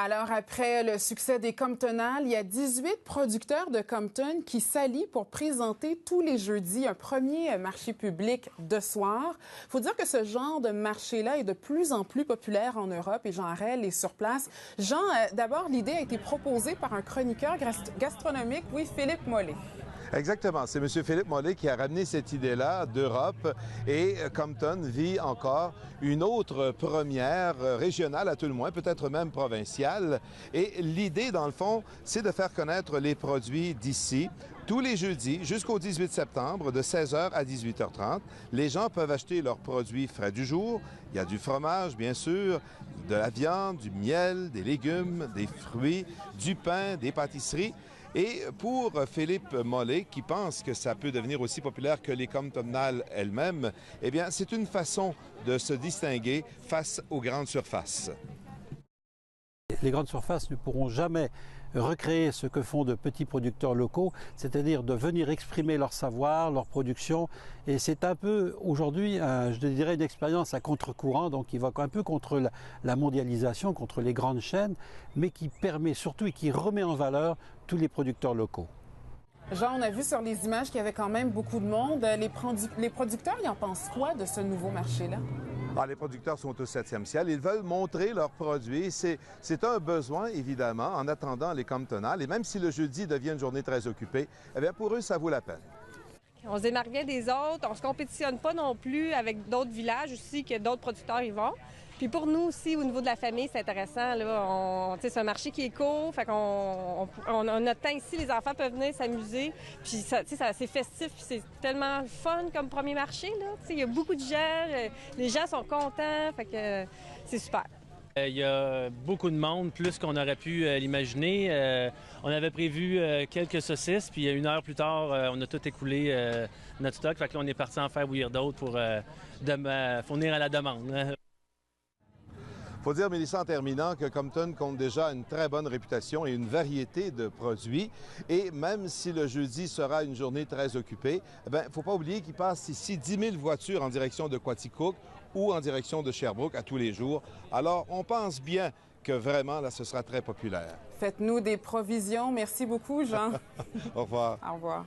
Alors, après le succès des Comptonales, il y a 18 producteurs de Compton qui s'allient pour présenter tous les jeudis un premier marché public de soir. Il faut dire que ce genre de marché-là est de plus en plus populaire en Europe et Jean Harel est sur place. Jean, d'abord, l'idée a été proposée par un chroniqueur gastronomique, oui, Philippe Mollet. Exactement. C'est M. Philippe Mollet qui a ramené cette idée-là d'Europe et Compton vit encore une autre première régionale, à tout le moins, peut-être même provinciale. Et l'idée, dans le fond, c'est de faire connaître les produits d'ici. Tous les jeudis, jusqu'au 18 septembre, de 16h à 18h30, les gens peuvent acheter leurs produits frais du jour. Il y a du fromage, bien sûr, de la viande, du miel, des légumes, des fruits, du pain, des pâtisseries. Et pour Philippe Mollet, qui pense que ça peut devenir aussi populaire que les Comptonales elles-mêmes, eh bien, c'est une façon de se distinguer face aux grandes surfaces. Les grandes surfaces ne pourront jamais recréer ce que font de petits producteurs locaux, c'est-à-dire de venir exprimer leur savoir, leur production. Et c'est un peu aujourd'hui, je dirais, une expérience à contre-courant, donc qui va un peu contre la mondialisation, contre les grandes chaînes, mais qui permet surtout et qui remet en valeur tous les producteurs locaux. Jean, on a vu sur les images qu'il y avait quand même beaucoup de monde. Les producteurs, ils en pensent quoi de ce nouveau marché-là? Ah, les producteurs sont au 7e ciel. Ils veulent montrer leurs produits. C'est un besoin, évidemment, en attendant les Comptonales. Et même si le jeudi devient une journée très occupée, eh bien, pour eux, ça vaut la peine. On se démarque bien des autres. On ne se compétitionne pas non plus avec d'autres villages aussi que d'autres producteurs y vont. Puis pour nous aussi, au niveau de la famille, c'est intéressant. C'est un marché qui est court. Fait qu'on a notre temps ici. Les enfants peuvent venir s'amuser. Puis c'est festif. C'est tellement fun comme premier marché. Il y a beaucoup de gens. Les gens sont contents. Fait que c'est super. Il y a beaucoup de monde, plus qu'on aurait pu l'imaginer. On avait prévu quelques saucisses, puis une heure plus tard, on a tout écoulé notre stock. Fait que là, on est parti en faire bouillir d'autres pour fournir à la demande. Il faut dire, Mélissa, en terminant, que Compton compte déjà une très bonne réputation et une variété de produits. Et même si le jeudi sera une journée très occupée, il ne faut pas oublier qu'il passe ici 10 000 voitures en direction de Quaticook ou en direction de Sherbrooke à tous les jours. Alors, on pense bien que vraiment, là, ce sera très populaire. Faites-nous des provisions. Merci beaucoup, Jean. Au revoir. Au revoir.